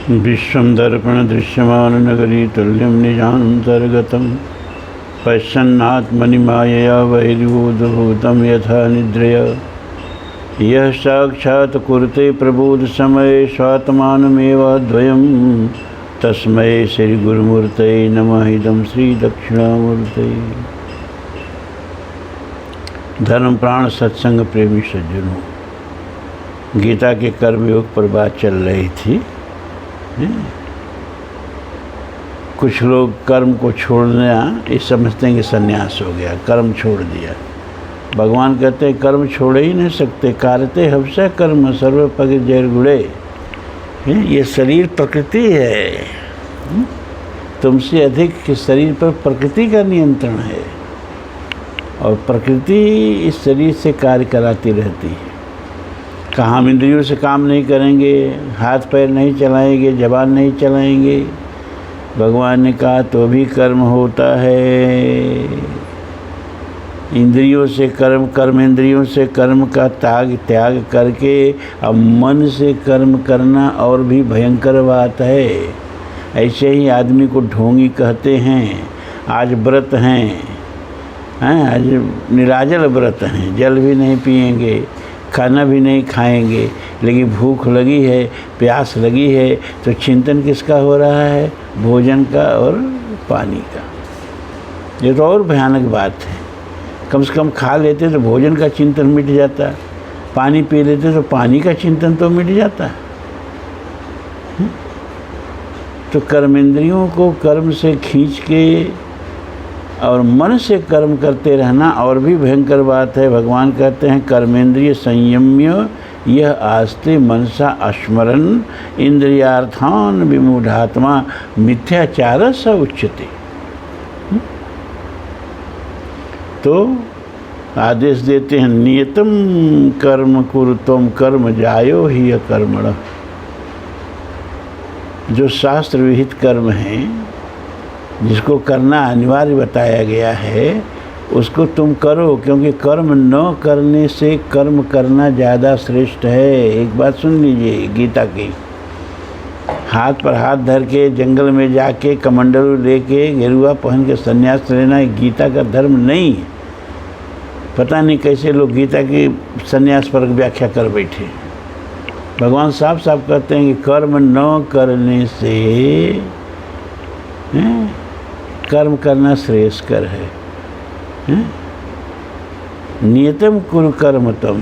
विश्वं दर्पणदृश्यमाननगरी तुल्यं निजान्तर्गतं पश्यन्नात्मनि मायया बहिर्भूतभूतं यथा निद्रया यः साक्षात् कुरुते प्रबोधसमये स्वात्मानमेवाद्वयं तस्मै श्रीगुरुमूर्तये नमः। इदं श्रीदक्षिणामूर्तये। धर्म प्राण सत्संग प्रेमी सज्जनों, गीता के कर्मयोग पर बात चल रही थी। कुछ लोग कर्म को छोड़ना ये समझते हैं कि संन्यास हो गया, कर्म छोड़ दिया। भगवान कहते हैं कर्म छोड़े ही नहीं सकते। कारते हवसा कर्म सर्व पग जैर गुड़े। ये शरीर प्रकृति है, तुमसे अधिक शरीर पर प्रकृति का नियंत्रण है और प्रकृति इस शरीर से कार्य कराती रहती है। कहाँ हम इंद्रियों से काम नहीं करेंगे, हाथ पैर नहीं चलाएंगे, जबान नहीं चलाएंगे। भगवान ने कहा तो भी कर्म होता है। इंद्रियों से कर्म, कर्मेंद्रियों से कर्म का त्याग करके अब मन से कर्म करना और भी भयंकर बात है। ऐसे ही आदमी को ढोंगी कहते हैं। आज व्रत हैं, आज निराजल व्रत हैं, जल भी नहीं पिएंगे, खाना भी नहीं खाएंगे, लेकिन भूख लगी है, प्यास लगी है, तो चिंतन किसका हो रहा है? भोजन का और पानी का। ये तो और भयानक बात है। कम से कम खा लेते तो भोजन का चिंतन मिट जाता, पानी पी लेते तो पानी का चिंतन तो मिट जाता। तो कर्मेंद्रियों को कर्म से खींच के और मन से कर्म करते रहना और भी भयंकर बात है। भगवान कहते हैं कर्मेंद्रिय संयम्य यह आस्ते मनसा स्मरन इंद्रियार्थान विमूढ़ात्मा मिथ्याचार स उच्यते। तो आदेश देते हैं नियतम कर्म कुरुत्वम कर्म जायो ही कर्मण। जो शास्त्र विहित कर्म है, जिसको करना अनिवार्य बताया गया है, उसको तुम करो, क्योंकि कर्म न करने से कर्म करना ज़्यादा श्रेष्ठ है। एक बात सुन लीजिए गीता की। हाथ पर हाथ धर के जंगल में जाके कमंडलू लेके गेरुआ पहन के संन्यास लेना गीता का धर्म नहीं है। पता नहीं कैसे लोग गीता की संन्यास पर व्याख्या कर बैठे। भगवान साफ साफ कहते हैं कि कर्म न करने से कर्म करना श्रेयस्कर है। नियतम कुरु कर्म तुम,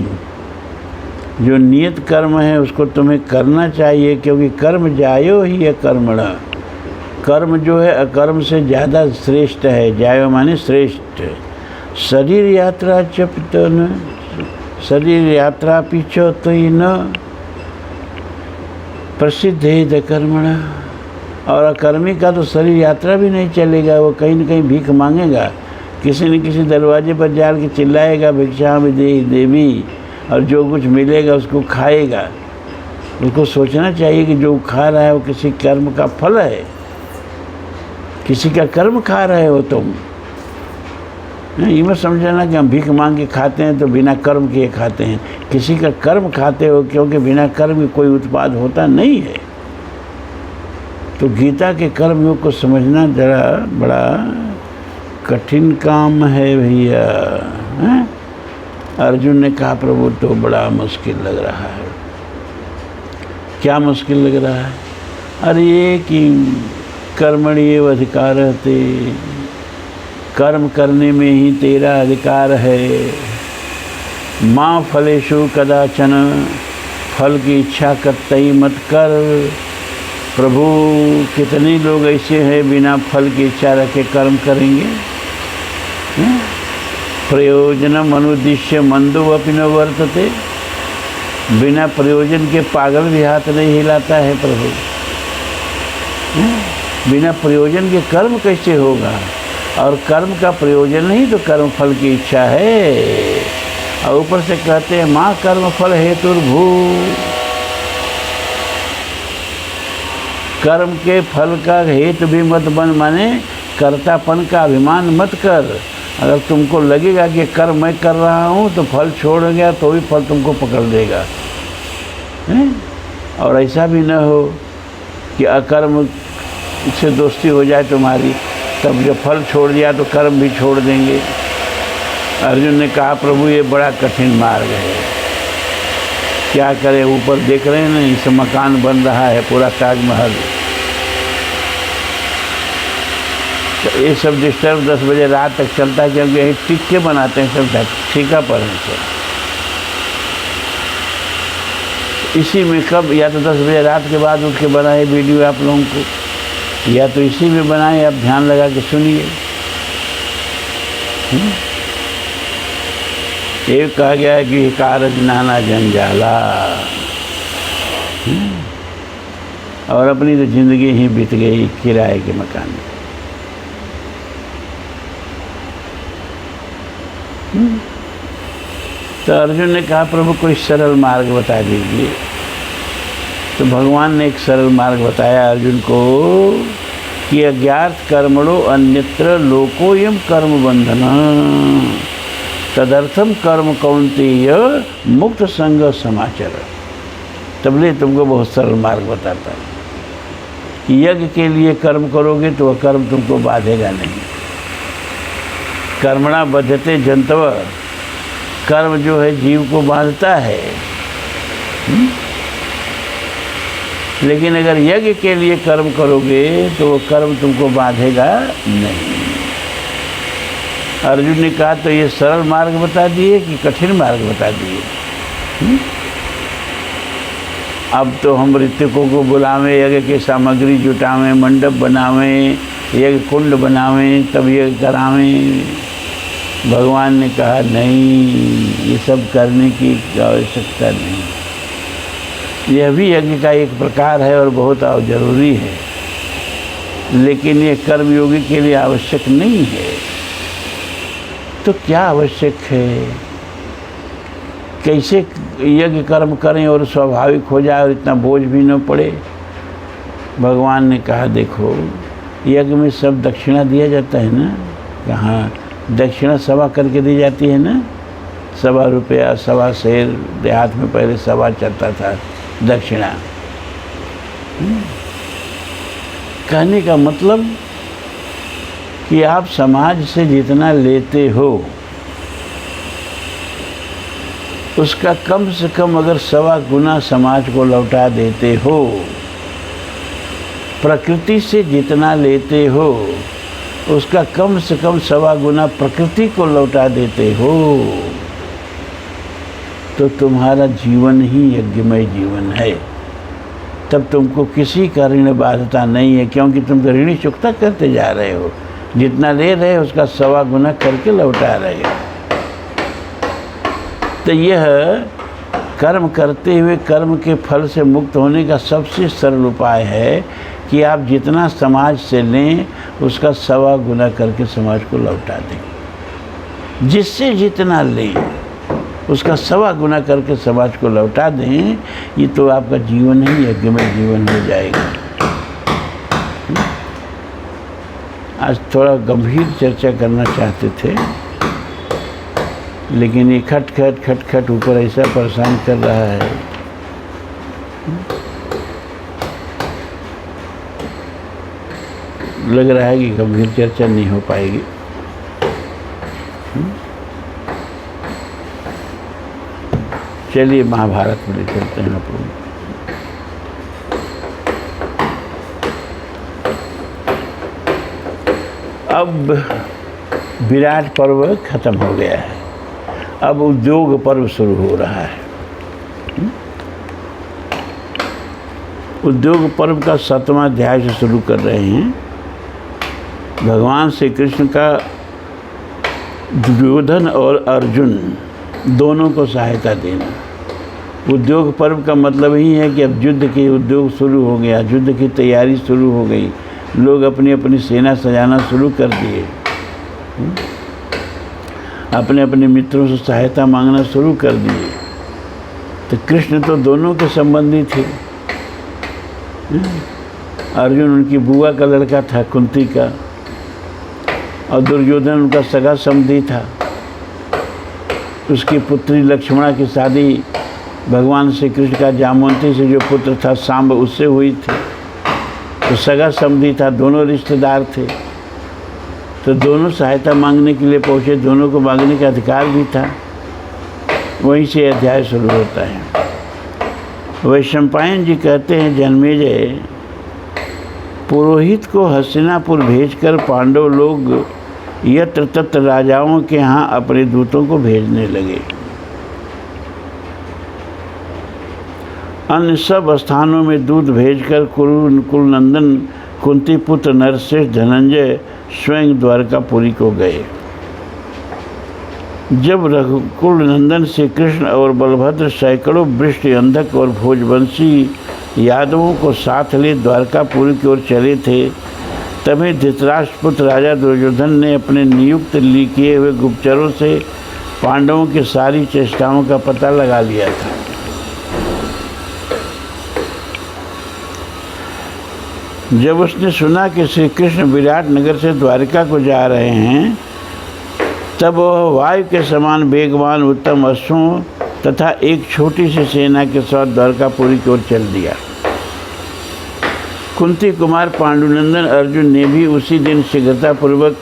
जो नियत कर्म है उसको तुम्हें करना चाहिए, क्योंकि कर्म जायो ही है कर्मण। कर्म जो है अकर्म से ज़्यादा श्रेष्ठ है। जायो माने श्रेष्ठ। शरीर यात्रा चपितन, शरीर यात्रा पीछो तो ही न प्रसिद्ध है कर्मण। और अकर्मी का तो शरीर यात्रा भी नहीं चलेगा, वो कहीं न कहीं भीख मांगेगा, किसी न किसी दरवाजे पर जा के चिल्लाएगा भिक्षा में दे देवी, और जो कुछ मिलेगा उसको खाएगा। उसको सोचना चाहिए कि जो खा रहा है वो किसी कर्म का फल है, किसी का कर्म खा रहे हो तुम। ये मत समझना कि हम भीख मांग के खाते हैं तो बिना कर्म किए खाते हैं। किसी का कर्म खाते हो, क्योंकि बिना कर्म के कोई उत्पाद होता नहीं है। तो गीता के कर्म योग को समझना जरा बड़ा कठिन काम है भैया। अर्जुन ने कहा प्रभु तो बड़ा मुश्किल लग रहा है। क्या मुश्किल लग रहा है? अरे ये कि कर्मण्येव अधिकारस्ते, कर्म करने में ही तेरा अधिकार है। माँ फलेषु कदाचन, फल की इच्छा कतई मत कर। प्रभु कितने लोग ऐसे हैं बिना फल की इच्छा रखे कर्म करेंगे। प्रयोजनम अनुद्दिश्य मंदो अपि न वर्तते। बिना प्रयोजन के पागल भी हाथ नहीं हिलाता है प्रभु। बिना प्रयोजन के कर्म कैसे होगा? और कर्म का प्रयोजन नहीं तो कर्म फल की इच्छा है। और ऊपर से कहते हैं माँ कर्म फल हेतुर्भू। कर्म के फल का हेतु भी मत बन, माने कर्तापन का अभिमान मत कर। अगर तुमको लगेगा कि कर्म मैं कर रहा हूँ तो फल छोड़ गया तो भी फल तुमको पकड़ देगा। और ऐसा भी न हो कि अकर्म से दोस्ती हो जाए तुम्हारी, तब जब फल छोड़ दिया तो कर्म भी छोड़ देंगे। अर्जुन ने कहा प्रभु ये बड़ा कठिन मार्ग है, क्या करें, ऊपर देख रहे हैं ना इस मकान बन रहा है पूरा ताजमहल, तो ये सब डिस्टर्ब 10 बजे रात तक चलता है, क्योंकि यही टिक के बनाते हैं सब ठीका पर है सब। इसी में कब या तो 10 बजे रात के बाद उठ के बनाए वीडियो आप लोगों को, या तो इसी में बनाए, आप ध्यान लगा के सुनिए। एक कहा गया है कि कारज नाना जंजाला, और अपनी तो जिंदगी ही बीत गई किराए के मकान में। तो अर्जुन ने कहा प्रभु कोई सरल मार्ग बता दीजिए। तो भगवान ने एक सरल मार्ग बताया अर्जुन को कि अज्ञात कर्मणो अन्यत्र लोकोयम कर्म बंधना तदर्थम कर्म कौन्तेय मुक्त संग समाचर। तबले तुमको बहुत सरल मार्ग बताता है कि यज्ञ के लिए कर्म करोगे तो वह कर्म तुमको बाधेगा नहीं। कर्मणा बद्धते जंतव, कर्म जो है जीव को बांधता है, लेकिन अगर यज्ञ के लिए कर्म करोगे तो वो कर्म तुमको बांधेगा नहीं। अर्जुन ने कहा तो ये सरल मार्ग बता दिए कि कठिन मार्ग बता दिए। अब तो हम ऋतिकों को बुलावें, यज्ञ की सामग्री जुटावें, मंडप बनावें, यज्ञ कुंड बनावें, तब यज्ञ करावें। भगवान ने कहा नहीं, ये सब करने की आवश्यकता नहीं। यह भी यज्ञ का एक प्रकार है और बहुत ज़रूरी है, लेकिन ये कर्मयोगी के लिए आवश्यक नहीं है। तो क्या आवश्यक है, कैसे यज्ञ कर्म करें और स्वाभाविक हो जाए और इतना बोझ भी न पड़े। भगवान ने कहा देखो यज्ञ में सब दक्षिणा दिया जाता है ना, कहाँ दक्षिणा सवा करके दी जाती है ना, 1.25 रुपया 1.25 शेर, देहात में पहले 1.25 चलता था दक्षिणा। कहने का मतलब कि आप समाज से जितना लेते हो उसका कम से कम अगर 1.25 गुना समाज को लौटा देते हो, प्रकृति से जितना लेते हो उसका कम से कम 1.25 गुना प्रकृति को लौटा देते हो, तो तुम्हारा जीवन ही यज्ञमय जीवन है। तब तुमको किसी का ऋण बाध्यता नहीं है, क्योंकि तुम तो ऋणी चुकता करते जा रहे हो, जितना ले रहे हो उसका 1.25 गुना करके लौटा रहे हो। तो यह कर्म करते हुए कर्म के फल से मुक्त होने का सबसे सरल उपाय है कि आप जितना समाज से लें उसका 1.25 गुना करके समाज को लौटा दें। जिससे जितना लें उसका 1.25 गुना करके समाज को लौटा दें, ये तो आपका जीवन ही यज्ञमय जीवन हो जाएगा। आज थोड़ा गंभीर चर्चा करना चाहते थे, लेकिन ये खट ऊपर ऐसा परेशान कर रहा है। लग रहा है कि गंभीर चर्चा नहीं हो पाएगी। चलिए महाभारत में चलते हैं आप लोग। अब विराट पर्व खत्म हो गया है, अब उद्योग पर्व शुरू हो रहा है। उद्योग पर्व का 7वां अध्याय से शुरू कर रहे हैं। भगवान श्री कृष्ण का दुर्योधन और अर्जुन दोनों को सहायता देना। उद्योग पर्व का मतलब ही है कि अब युद्ध के उद्योग शुरू हो गया, युद्ध की तैयारी शुरू हो गई, लोग अपनी अपनी सेना सजाना शुरू कर दिए, अपने अपने मित्रों से सहायता मांगना शुरू कर दिए। तो कृष्ण तो दोनों के संबंधी थे। अर्जुन उनकी बुआ का लड़का था, कुंती का, और दुर्योधन उनका सगा समधी था। उसकी पुत्री लक्ष्मणा की शादी भगवान श्री कृष्ण का जामवंती से जो पुत्र था सांब, उससे हुई थी। तो सगा समधी था, दोनों रिश्तेदार थे, तो दोनों सहायता मांगने के लिए पहुँचे, दोनों को मांगने का अधिकार भी था। वहीं से अध्याय शुरू होता है। वैशंपायन जी कहते हैं, जन्मेजय, पुरोहित को हस्तिनापुर भेजकर पांडव लोग यत्र तत्र राजाओं के यहाँ अपने दूतों को भेजने लगे। अन्य सब स्थानों में दूत भेजकर कुलनंदन कुंती पुत्र नरश्रेष्ठ धनंजय स्वयं द्वारकापुरी को गए। जब रघुकुल नंदन श्री कृष्ण और बलभद्र सैकड़ों वृष्टि अंधक और भोजवंशी यादवों को साथ ले द्वारकापुरी की ओर चले थे, तभी धृतराष्ट्र पुत्र राजा दुर्योधन ने अपने नियुक्त किए हुए गुप्तचरों से पांडवों की सारी चेष्टाओं का पता लगा लिया था। जब उसने सुना कि श्री कृष्ण विराट नगर से द्वारिका को जा रहे हैं, तब वह वायु के समान वेगवान उत्तम अश्वों तथा एक छोटी सी सेना के साथ द्वारकापुरी की ओर चल दिया। कुंती कुमार पांडुनंदन अर्जुन ने भी उसी दिन शीघ्रतापूर्वक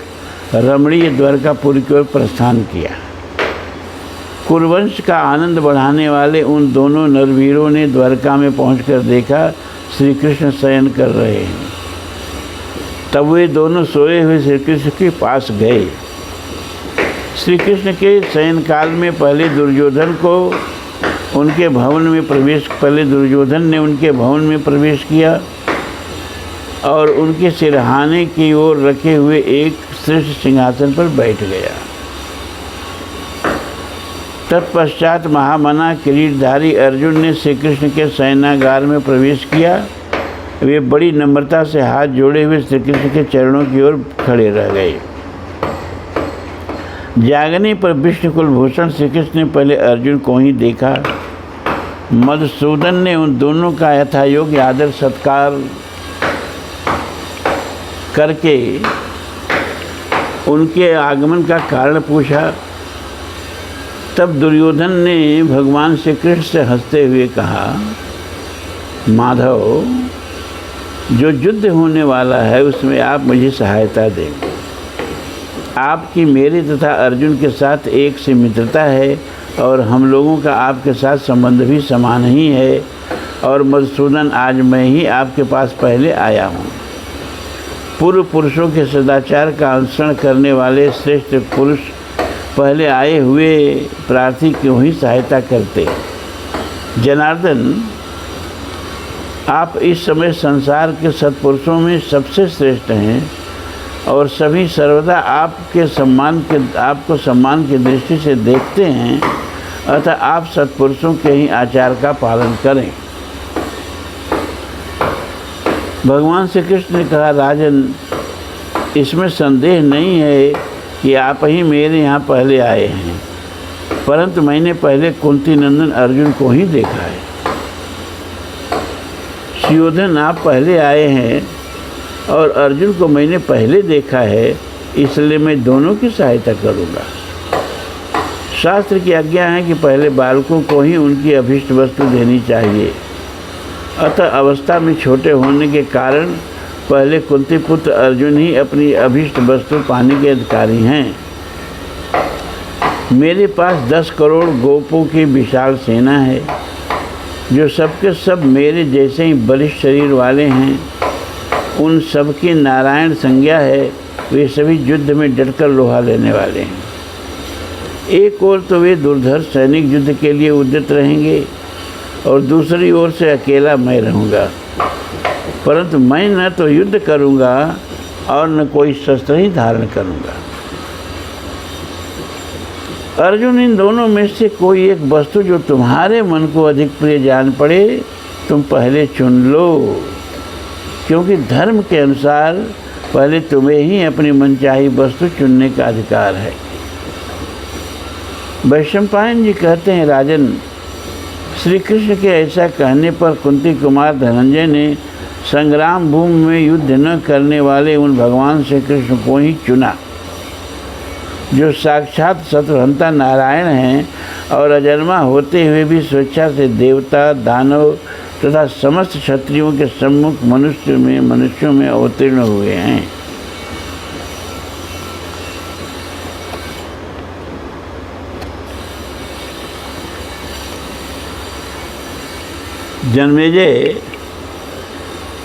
रमणीय द्वारकापुरी की ओर प्रस्थान किया। कुरुवंश का आनंद बढ़ाने वाले उन दोनों नरवीरों ने द्वारका में पहुंचकर देखा श्री कृष्ण शयन कर रहे हैं। तब वे दोनों सोए हुए श्री कृष्ण के पास गए। श्री कृष्ण के शयन काल में पहले दुर्योधन ने उनके भवन में प्रवेश किया और उनके सिरहाने की ओर रखे हुए एक श्रेष्ठ सिंहासन पर बैठ गया। तत्पश्चात महामना किरीटधारी अर्जुन ने श्री कृष्ण के शयनागार में प्रवेश किया। वे बड़ी नम्रता से हाथ जोड़े हुए श्री कृष्ण के चरणों की ओर खड़े रह गए। जागने पर विष्णु कुलभूषण श्री कृष्ण ने पहले अर्जुन को ही देखा। मधुसूदन ने उन दोनों का यथायोग्य आदर सत्कार करके उनके आगमन का कारण पूछा। तब दुर्योधन ने भगवान श्री कृष्ण से हंसते हुए कहा, माधव, जो युद्ध होने वाला है उसमें आप मुझे सहायता दें। आपकी मेरे तथा अर्जुन के साथ एक सी मित्रता है और हम लोगों का आपके साथ संबंध भी समान ही है। और मधुसूदन, आज मैं ही आपके पास पहले आया हूँ। पूर्व पुरुषों के सदाचार का अनुसरण करने वाले श्रेष्ठ पुरुष पहले आए हुए प्रार्थी क्यों ही सहायता करते। जनार्दन, आप इस समय संसार के सत्पुरुषों में सबसे श्रेष्ठ हैं और सभी सर्वदा आपको सम्मान की दृष्टि से देखते हैं, अतः आप सत्पुरुषों के ही आचार का पालन करें। भगवान श्री कृष्ण ने कहा, राजन, इसमें संदेह नहीं है कि आप ही मेरे यहाँ पहले आए हैं, परंतु मैंने पहले कुंती नंदन अर्जुन को ही देखा है। सुयोधन, आप पहले आए हैं और अर्जुन को मैंने पहले देखा है, इसलिए मैं दोनों की सहायता करूँगा। शास्त्र की आज्ञा है कि पहले बालकों को ही उनकी अभीष्ट वस्तु देनी चाहिए। अतः अवस्था में छोटे होने के कारण पहले कुंती पुत्र अर्जुन ही अपनी अभीष्ट वस्तु पाने के अधिकारी हैं। मेरे पास 10 करोड़ गोपों की विशाल सेना है, जो सबके सब मेरे जैसे ही बलिष्ठ शरीर वाले हैं। उन सबकी नारायण संज्ञा है, वे सभी युद्ध में डटकर लोहा लेने वाले हैं। एक ओर तो वे दुर्धर सैनिक युद्ध के लिए उद्यत रहेंगे और दूसरी ओर से अकेला मैं रहूँगा, परंतु मैं न तो युद्ध करूँगा और न कोई शस्त्र ही धारण करूँगा। अर्जुन, इन दोनों में से कोई एक वस्तु जो तुम्हारे मन को अधिक प्रिय जान पड़े, तुम पहले चुन लो, क्योंकि धर्म के अनुसार पहले तुम्हें ही अपनी मनचाही वस्तु चुनने का अधिकार है। वैशंपायन जी कहते हैं, राजन, श्री कृष्ण के ऐसा कहने पर कुंती कुमार धनंजय ने संग्राम भूमि में युद्ध न करने वाले उन भगवान श्री कृष्ण को ही चुना, जो साक्षात शत्रुहंता नारायण हैं और अजन्मा होते हुए भी स्वेच्छा से देवता, दानव, तथा समस्त क्षत्रियों के सम्मुख मनुष्यों में अवतीर्ण हुए हैं। जन्मेजय,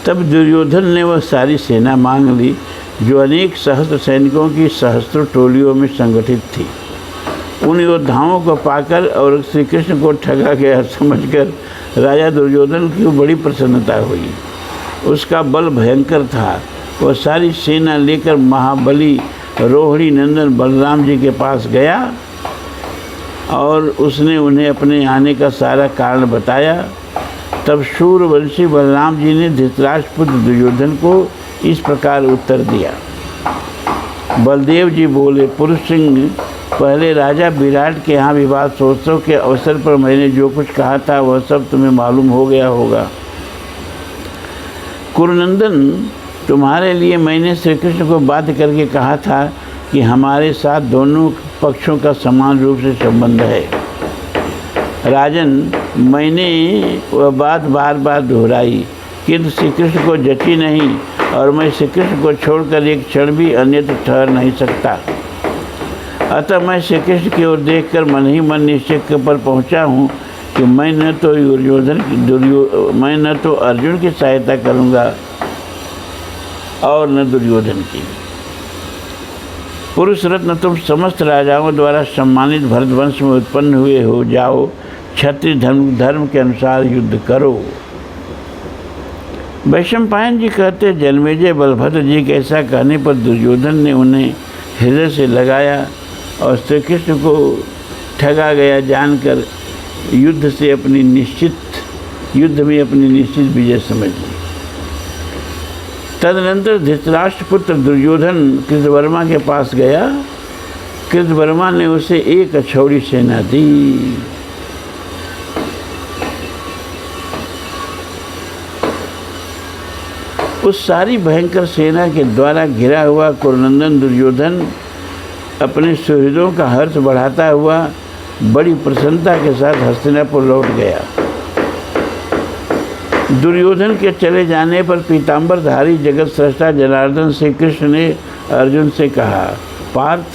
तब दुर्योधन ने वह सारी सेना मांग ली जो अनेक सहस्त्र सैनिकों की सहस्त्रों टोलियों में संगठित थी। उन योद्धाओं को पाकर और श्री कृष्ण को ठगा गया समझकर राजा दुर्योधन की बड़ी प्रसन्नता हुई। उसका बल भयंकर था। वह सारी सेना लेकर महाबली रोहिणी नंदन बलराम जी के पास गया और उसने उन्हें अपने आने का सारा कारण बताया। तब शूरवंशी बलराम जी ने धृतराष्ट्र पुत्र दुर्योधन को इस प्रकार उत्तर दिया। बलदेव जी बोले, पुरुष सिंह, पहले राजा विराट के यहाँ विवाह उत्सव के अवसर पर मैंने जो कुछ कहा था वह सब तुम्हें मालूम हो गया होगा। कुरुनंदन, तुम्हारे लिए मैंने श्री कृष्ण को बाध्य करके कहा था कि हमारे साथ दोनों पक्षों का समान रूप से संबंध है। राजन, मैंने वह बात बार बार दोहराई किंतु श्री कृष्ण को जची नहीं और मैं श्री कृष्ण को छोड़कर एक क्षण भी अन्यत्र ठहर नहीं सकता। अतः मैं श्री कृष्ण की ओर देखकर मन ही मन निश्चय पर पहुंचा हूँ कि मैं न तो अर्जुन की सहायता करूँगा और न दुर्योधन की। पुरुष रत्न, तुम समस्त राजाओं द्वारा सम्मानित भरतवंश में उत्पन्न हुए हो। जाओ, क्षत्रिय धर्म के अनुसार युद्ध करो। वैशंपायन जी कहते, जन्मेजय बलभद्र जी के ऐसा कहने पर दुर्योधन ने उन्हें हृदय से लगाया और श्री कृष्ण को ठगा गया जानकर युद्ध में अपनी निश्चित विजय समझ ली। तदनंतर धृतराष्ट्र पुत्र दुर्योधन कृतवर्मा के पास गया। कृतवर्मा ने उसे एक अछौड़ी सेना दी। उस सारी भयंकर सेना के द्वारा घिरा हुआ कुरुनंदन दुर्योधन अपने सुहृदों का हर्ष बढ़ाता हुआ बड़ी प्रसन्नता के साथ हस्तिनापुर लौट गया। दुर्योधन के चले जाने पर पीताम्बरधारी जगत स्रष्टा जनार्दन श्री कृष्ण ने अर्जुन से कहा, पार्थ,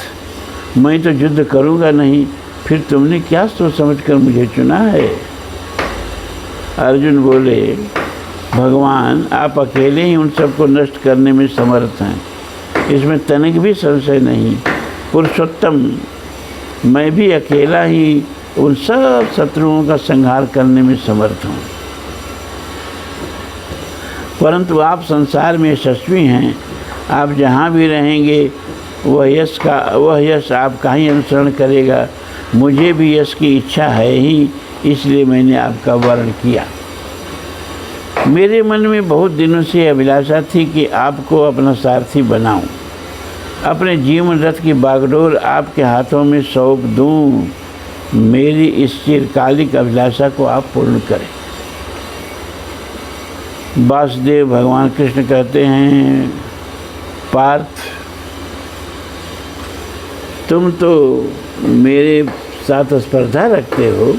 मैं तो युद्ध करूँगा नहीं, फिर तुमने क्या सोच समझकर मुझे चुना है? अर्जुन बोले, भगवान, आप अकेले ही उन सबको नष्ट करने में समर्थ हैं, इसमें तनिक भी संशय नहीं। पुरुषोत्तम, मैं भी अकेला ही उन सब शत्रुओं का संहार करने में समर्थ हूँ, परंतु आप संसार में यशस्वी हैं। आप जहाँ भी रहेंगे वह यश आपका ही अनुसरण करेगा। मुझे भी यश की इच्छा है ही, इसलिए मैंने आपका वर्ण किया। मेरे मन में बहुत दिनों से अभिलाषा थी कि आपको अपना सारथी बनाऊं, अपने जीवन रथ की बागडोर आपके हाथों में सौंप दूं। मेरी इस चिरकालिक अभिलाषा को आप पूर्ण करें। वासुदेव भगवान कृष्ण कहते हैं, पार्थ, तुम तो मेरे साथ स्पर्धा रखते हो।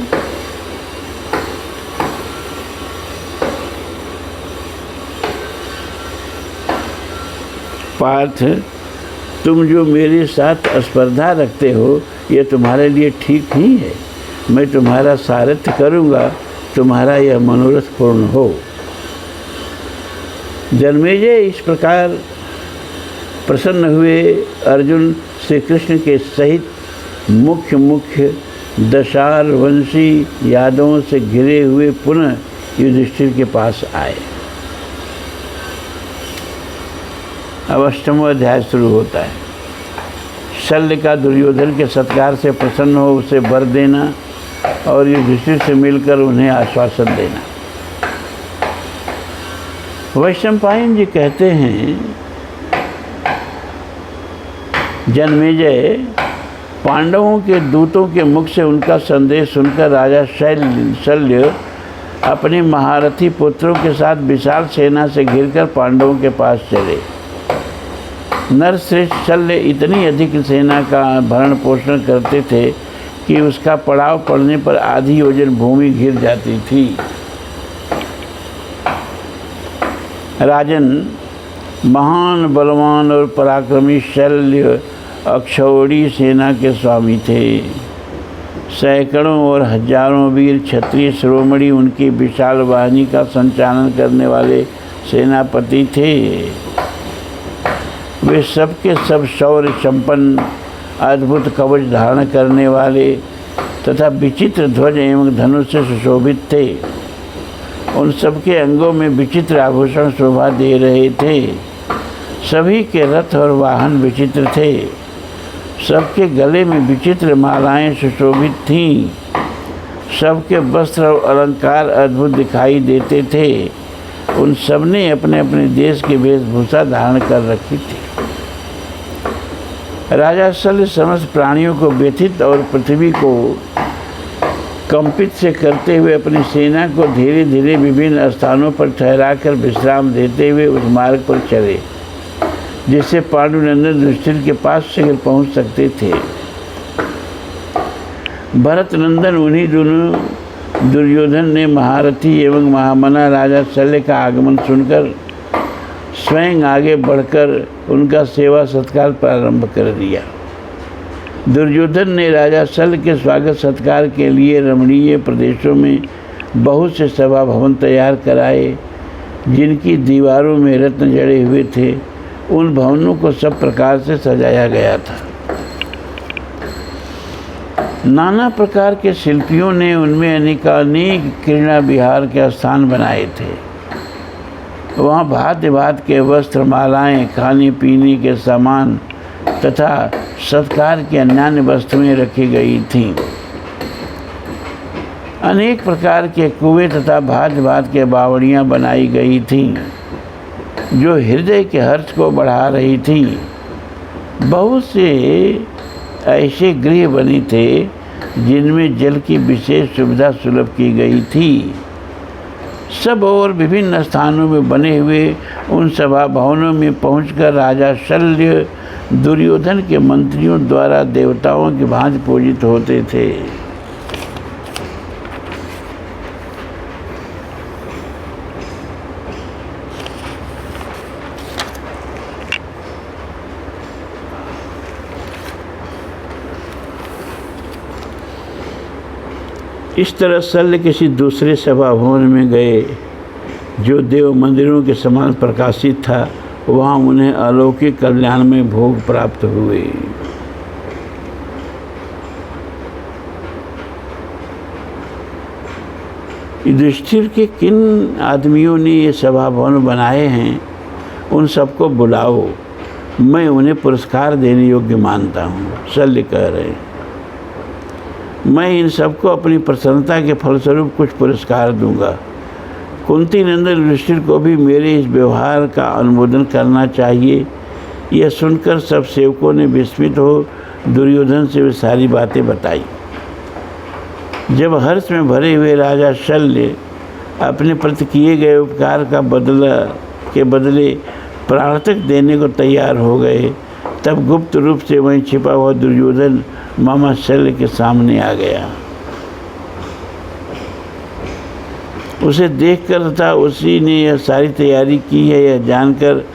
पार्थ, तुम जो मेरे साथ स्पर्धा रखते हो ये तुम्हारे लिए ठीक ही है। मैं तुम्हारा सारथ्य करूँगा, तुम्हारा यह मनोरथ पूर्ण हो। जन्मेजय इस प्रकार प्रसन्न हुए। अर्जुन श्री कृष्ण के सहित मुख्य दशारवंशी यादवों से घिरे हुए पुनः युधिष्ठिर के पास आए। अब 8वां अध्याय शुरू होता है। शल्य का दुर्योधन के सत्कार से प्रसन्न हो उसे वर देना और युधिष्ठिर से मिलकर उन्हें आश्वासन देना। वैशंपायन जी कहते हैं, जन्मेजय, पांडवों के दूतों के मुख से उनका संदेश सुनकर राजा शल्य अपने महारथी पुत्रों के साथ विशाल सेना से घिरकर पांडवों के पास चले। नरश्रेष्ठ शल्य इतनी अधिक सेना का भरण पोषण करते थे कि उसका पड़ाव पड़ने पर आधी योजन भूमि घिर जाती थी। राजन, महान बलवान और पराक्रमी शल्य अक्षौहिणी सेना के स्वामी थे। सैकड़ों और हजारों वीर क्षत्रिय शिरोमणि उनकी विशाल वाहिनी का संचालन करने वाले सेनापति थे। वे सबके सब शौर्य संपन्न, अद्भुत कवच धारण करने वाले तथा विचित्र ध्वज एवं धनुष से सुशोभित थे। उन सबके अंगों में विचित्र आभूषण शोभा दे रहे थे। सभी के रथ और वाहन विचित्र थे। सबके गले में विचित्र मालाएं सुशोभित थीं। सबके वस्त्र और अलंकार अद्भुत दिखाई देते थे। उन सब ने अपने अपने देश की वेशभूषा धारण कर रखी थी। राजा शल्य समस्त प्राणियों को व्यथित और पृथ्वी को कंपित से करते हुए अपनी सेना को धीरे धीरे विभिन्न स्थानों पर ठहराकर विश्राम देते हुए उस मार्ग पर चले जिससे पांडुनंदन युधिष्ठिर के पास शीघ्र पहुंच सकते थे। भरत नंदन उन्हीं दोनों दुर्योधन ने महारथी एवं महामना राजा शल्य का आगमन सुनकर स्वयं आगे बढ़कर उनका सेवा सत्कार प्रारंभ कर दिया। दुर्योधन ने राजा शल्य के स्वागत सत्कार के लिए रमणीय प्रदेशों में बहुत से सभा भवन तैयार कराए जिनकी दीवारों में रत्न जड़े हुए थे। उन भवनों को सब प्रकार से सजाया गया था। नाना प्रकार के शिल्पियों ने उनमें अनेक क्रीड़ा विहार के स्थान बनाए थे। वहाँ भांति भांति के वस्त्र, मालाएं, खाने पीने के सामान तथा सत्कार की अन्यान्य वस्तुएं रखी गई थीं। अनेक प्रकार के कुएं तथा भांति भांति के बावड़ियाँ बनाई गई थीं जो हृदय के हर्ष को बढ़ा रही थीं। बहुत से ऐसे गृह बने थे जिनमें जल की विशेष सुविधा सुलभ की गई थी। सब और विभिन्न स्थानों में बने हुए उन सभा भवनों में पहुंचकर राजा शल्य दुर्योधन के मंत्रियों द्वारा देवताओं की भांति पूजित होते थे। इस तरह शल्य किसी दूसरे सभा भवन में गए जो देव मंदिरों के समान प्रकाशित था। वहाँ उन्हें अलौकिक कल्याण में भोग प्राप्त हुए। युधिष्ठिर के किन आदमियों ने ये सभा भवन बनाए हैं उन सबको बुलाओ, मैं उन्हें पुरस्कार देने योग्य मानता हूँ। शल्य कह रहे हैं, मैं इन सबको अपनी प्रसन्नता के फलस्वरूप कुछ पुरस्कार दूंगा। कुंती नंदन युधिष्ठिर को भी मेरे इस व्यवहार का अनुमोदन करना चाहिए। यह सुनकर सब सेवकों ने विस्मित हो दुर्योधन से वे सारी बातें बताई। जब हर्ष में भरे हुए राजा शल्य अपने प्रति किए गए उपकार का बदले प्राण तक देने को तैयार हो गए, तब गुप्त रूप से वहीं छिपा हुआ दुर्योधन मामा शल्य के सामने आ गया। उसे देखकर तथा उसी ने यह सारी तैयारी की है यह जानकर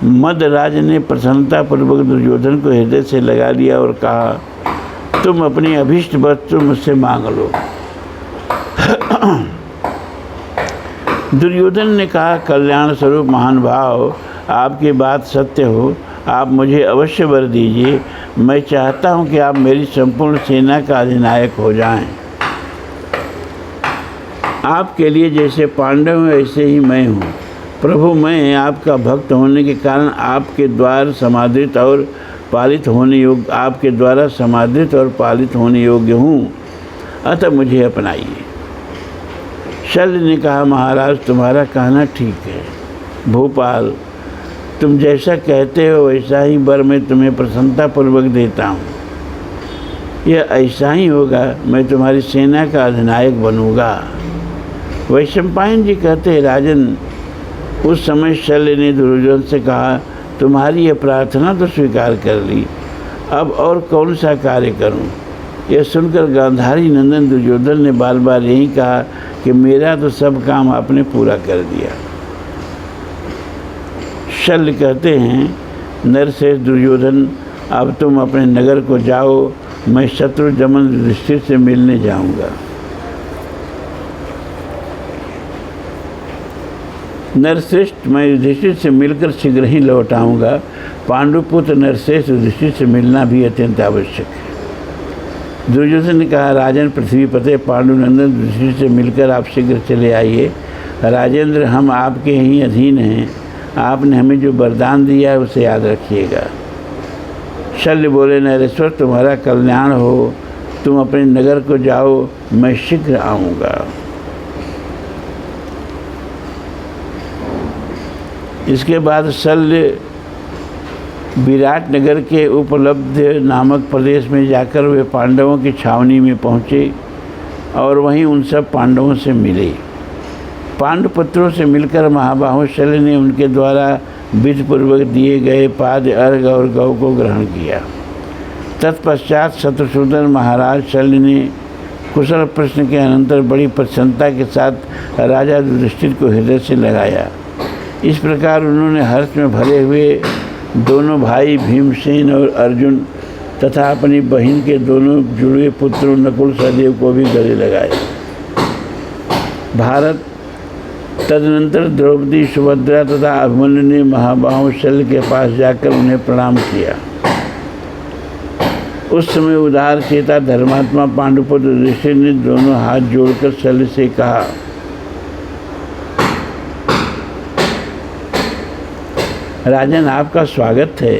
मदराज ने प्रसन्नतापूर्वक दुर्योधन को हृदय से लगा लिया और कहा, तुम अपनी अभीष्ट वस्तु मुझसे मांग लो। दुर्योधन ने कहा, कल्याण स्वरूप महान भाव, आपकी बात सत्य हो, आप मुझे अवश्य वर दीजिए। मैं चाहता हूं कि आप मेरी संपूर्ण सेना का अधिनायक हो जाएं। आपके लिए जैसे पांडव हैं वैसे ही मैं हूँ। प्रभु, मैं आपका भक्त होने के कारण आपके द्वारा समादृत और पालित होने योग्य हूँ, अतः मुझे अपनाइए। शल्य ने कहा, महाराज तुम्हारा कहना ठीक है। भूपाल, तुम जैसा कहते हो वैसा ही वर मैं तुम्हें प्रसन्नतापूर्वक देता हूँ। यह ऐसा ही होगा, मैं तुम्हारी सेना का अधिनायक बनूंगा। वैशंपायन जी कहते हैं, राजन, उस समय शल्य ने दुर्योधन से कहा, तुम्हारी यह प्रार्थना तो स्वीकार कर ली, अब और कौन सा कार्य करूं? यह सुनकर गांधारी नंदन दुर्योधन ने बार बार यही कहा कि मेरा तो सब काम आपने पूरा कर दिया। शल्य कहते हैं, नरश्रेष्ठ दुर्योधन, अब तुम अपने नगर को जाओ, मैं शत्रु जमन युधिष्ठिर से मिलने जाऊंगा। नरश्रेष्ठ, मैं युधिष्ठिर से मिलकर शीघ्र ही लौट आऊँगा। पांडुपुत्र नरश्रेष्ठ युधिष्ठिर से मिलना भी अत्यंत आवश्यक है। दुर्योधन ने कहा, राजन पृथ्वीपते पांडुनंदन, युधिष्ठिर से मिलकर आप शीघ्र चले आइए। राजेंद्र, हम आपके ही अधीन हैं, आपने हमें जो वरदान दिया है उसे याद रखिएगा। शल्य बोले, नरेश्वर तुम्हारा कल्याण हो, तुम अपने नगर को जाओ, मैं शीघ्र आऊँगा। इसके बाद शल्य विराट नगर के उपलब्ध नामक प्रदेश में जाकर वे पांडवों की छावनी में पहुँचे और वहीं उन सब पांडवों से मिले। पांडुपुत्रों से मिलकर महाबाहु शल्य ने उनके द्वारा विधिपूर्वक दिए गए पाद्य अर्घ और गौ को ग्रहण किया। तत्पश्चात शत्रुसूदन महाराज शल्य ने कुशल प्रश्न के अनंतर बड़ी प्रसन्नता के साथ राजा युधिष्ठिर को हृदय से लगाया। इस प्रकार उन्होंने हर्ष में भरे हुए दोनों भाई भीमसेन और अर्जुन तथा अपनी बहन के दोनों जुड़े पुत्रों नकुल सहदेव को भी गले लगाए। भारत। तदनंतर द्रौपदी, सुभद्रा तथा अभिमन्यु ने महाबाहु शल्य के पास जाकर उन्हें प्रणाम किया। उस समय उदार चेता धर्मात्मा पांडुपुत्र युधिष्ठिर ने दोनों हाथ जोड़कर शल्य से कहा, राजन, आपका स्वागत है,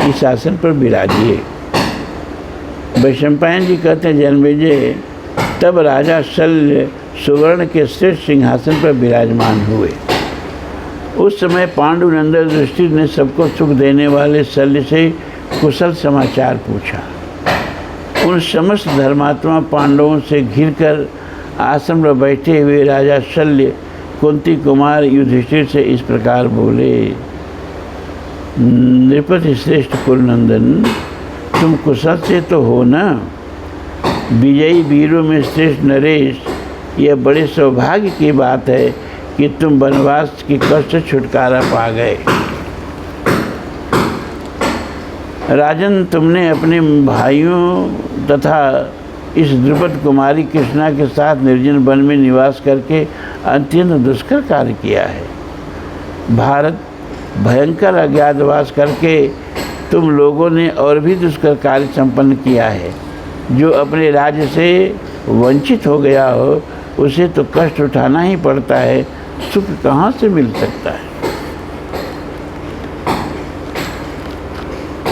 इस आसन पर विराजिए। वैशंपायन जी कहते हैं, जन्मेजय, तब राजा शल्य सुवर्ण के श्रेष्ठ सिंहासन पर विराजमान हुए। उस समय पांडुनंदन युधिष्ठिर ने सबको सुख देने वाले शल्य से कुशल समाचार पूछा। उन समस्त धर्मात्मा पांडवों से घिरकर आश्रम में बैठे हुए राजा शल्य कुंती कुमार युधिष्ठिर से इस प्रकार बोले, नृपति श्रेष्ठ कुरुनंदन, तुम कुशल से तो हो ना? विजयी वीरों में श्रेष्ठ नरेश, यह बड़े सौभाग्य की बात है कि तुम वनवास के कष्ट से छुटकारा पा गए। राजन, तुमने अपने भाइयों तथा इस द्रुपद कुमारी कृष्णा के साथ निर्जन वन में निवास करके अत्यंत दुष्कर कार्य किया है। भारत, भयंकर अज्ञातवास करके तुम लोगों ने और भी दुष्कर कार्य संपन्न किया है। जो अपने राज्य से वंचित हो गया हो उसे तो कष्ट उठाना ही पड़ता है, सुख कहाँ से मिल सकता है।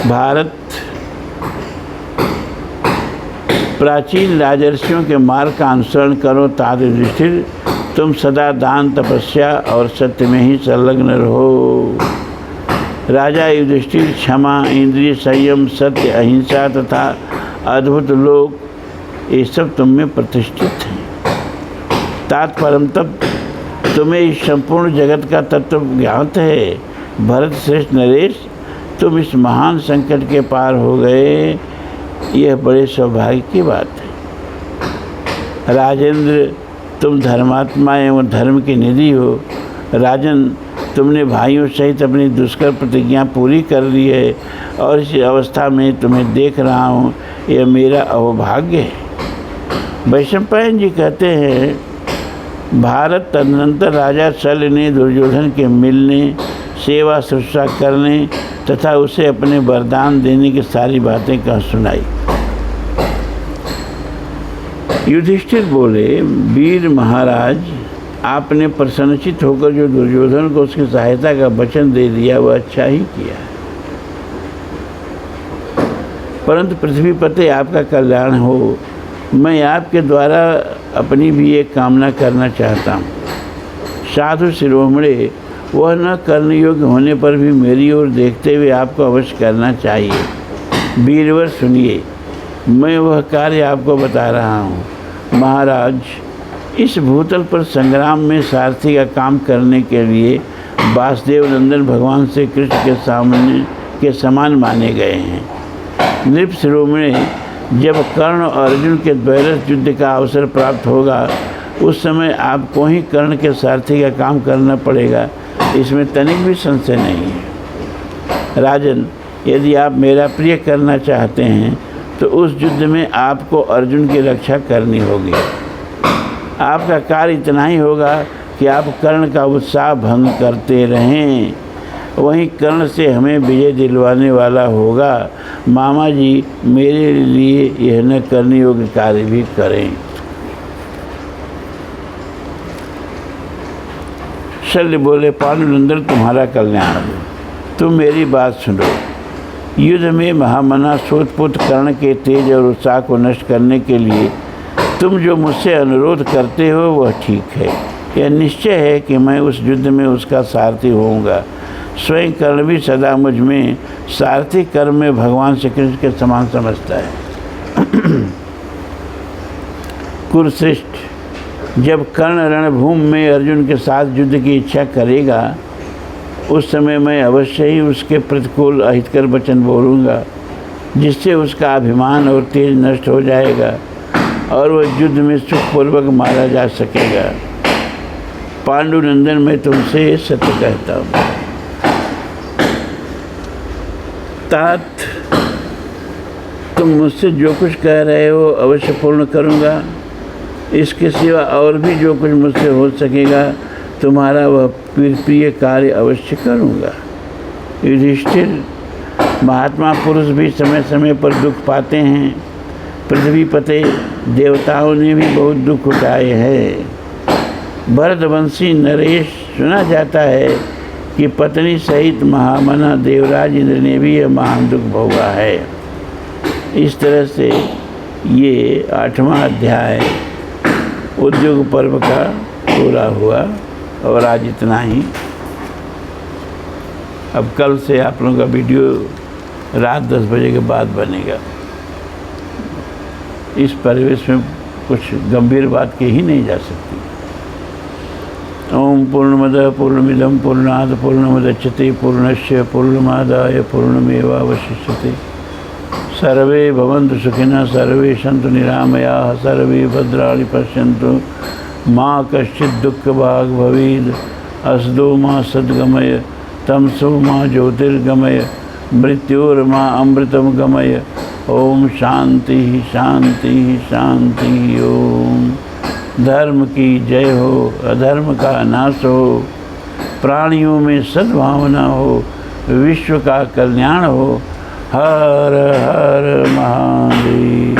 भारत, प्राचीन राजर्षियों के मार्ग का अनुसरण करो तात युधिष्ठिर, तुम सदा दान, तपस्या और सत्य में ही संलग्न रहो। राजा युधिष्ठिर क्षमा, इंद्रिय संयम, सत्य, अहिंसा तथा अद्भुत लोक, ये सब तुम में प्रतिष्ठित हैं। तात्परम, तब तुम्हें इस संपूर्ण जगत का तत्व ज्ञात है। भरत श्रेष्ठ नरेश, तुम इस महान संकट के पार हो गए, यह बड़े सौभाग्य की बात है। राजेंद्र, तुम धर्मात्मा एवं धर्म की निधि हो। राजन, तुमने भाइयों सहित अपनी दुष्कर प्रतिज्ञा पूरी कर ली है और इस अवस्था में तुम्हें देख रहा हूँ, यह मेरा अहोभाग्य है। वैशंपायन जी कहते हैं, भारत, तदनंतर राजा शल्य ने दुर्योधन के मिलने, सेवा शुश्रूषा करने तथा उसे अपने वरदान देने की सारी बातें कह सुनाई। युधिष्ठिर बोले, वीर महाराज, आपने प्रसन्नचित होकर जो दुर्योधन को उसकी सहायता का वचन दे दिया वह अच्छा ही किया है, परंतु पृथ्वीपते आपका कल्याण हो। मैं आपके द्वारा अपनी भी एक कामना करना चाहता हूँ। साधु शिरोमणे, वह न करने योग्य होने पर भी मेरी ओर देखते हुए आपको अवश्य करना चाहिए। वीरवर, सुनिए, मैं वह कार्य आपको बता रहा हूँ। महाराज, इस भूतल पर संग्राम में सारथी का काम करने के लिए वासुदेव नंदन भगवान श्री कृष्ण के सामने के समान माने गए हैं। नृप शिरोमणे, जब कर्ण और अर्जुन के द्वैरथ युद्ध का अवसर प्राप्त होगा उस समय आपको ही कर्ण के सारथी का काम करना पड़ेगा, इसमें तनिक भी संशय नहीं है। राजन, यदि आप मेरा प्रिय करना चाहते हैं तो उस युद्ध में आपको अर्जुन की रक्षा करनी होगी। आपका कार्य इतना ही होगा कि आप कर्ण का उत्साह भंग करते रहें, वहीं कर्ण से हमें विजय दिलवाने वाला होगा। मामा जी मेरे लिए यह न करने योग्य कार्य भी करें। शल्य बोले, पांडुनंदन तुम्हारा कल्याण हो, तुम मेरी बात सुनो। युद्ध में महामना सूतपुत्र कर्ण के तेज और उत्साह को नष्ट करने के लिए तुम जो मुझसे अनुरोध करते हो वह ठीक है। यह निश्चय है कि मैं उस युद्ध में उसका सारथी होऊंगा। स्वयं कर्ण भी सदा मुझ में सारथी कर्म में भगवान श्री कृष्ण के समान समझता है। कुरुश्रेष्ठ, जब कर्ण रणभूमि में अर्जुन के साथ युद्ध की इच्छा करेगा उस समय मैं अवश्य ही उसके प्रतिकूल अहितकर वचन बोलूँगा, जिससे उसका अभिमान और तेज नष्ट हो जाएगा और वह युद्ध में सुखपूर्वक मारा जा सकेगा। पांडुनंदन, मैं तुमसे सत्य कहता हूँ। तात, तुम मुझसे जो कुछ कह रहे हो अवश्य पूर्ण करूँगा। इसके सिवा और भी जो कुछ मुझसे हो सकेगा तुम्हारा वह प्रिय कार्य अवश्य करूँगा। युधिष्ठिर, महात्मा पुरुष भी समय समय पर दुख पाते हैं। पृथ्वीपते, देवताओं ने भी बहुत दुख उठाए हैं। भरतवंशी नरेश, सुना जाता है कि पत्नी सहित महामना देवराज इंद्र ने भी यह महान दुख भोगा है। इस तरह से ये 8वां अध्याय उद्योग पर्व का पूरा हुआ और आज इतना ही। अब कल से आप लोगों का वीडियो रात 10 बजे के बाद बनेगा। इस परिवेश में कुछ गंभीर बात कही ही नहीं जा सकती। ओम पूर्णमदः पूर्णमिदं पूर्णात् पूर्णमुदच्यते पूर्णस्य पूर्णमादाय पूर्णमेवावशिष्यते। सर्वे भवन्तु सुखिनः, सर्वे सन्तु निरामयाः, सर्वे भद्राणि पश्यन्तु, माँ कश्चित् दुःखभाग् भवेत्। असदो माँ सद्गमय, तमसो माँ ज्योतिर्गमय, मृत्योर्मा अमृतं गमय। ओम शांति शांति शांति। ओम। धर्म की जय हो, अधर्म का नाश हो, प्राणियों में सद्भावना हो, विश्व का कल्याण हो। हर हर महादेव।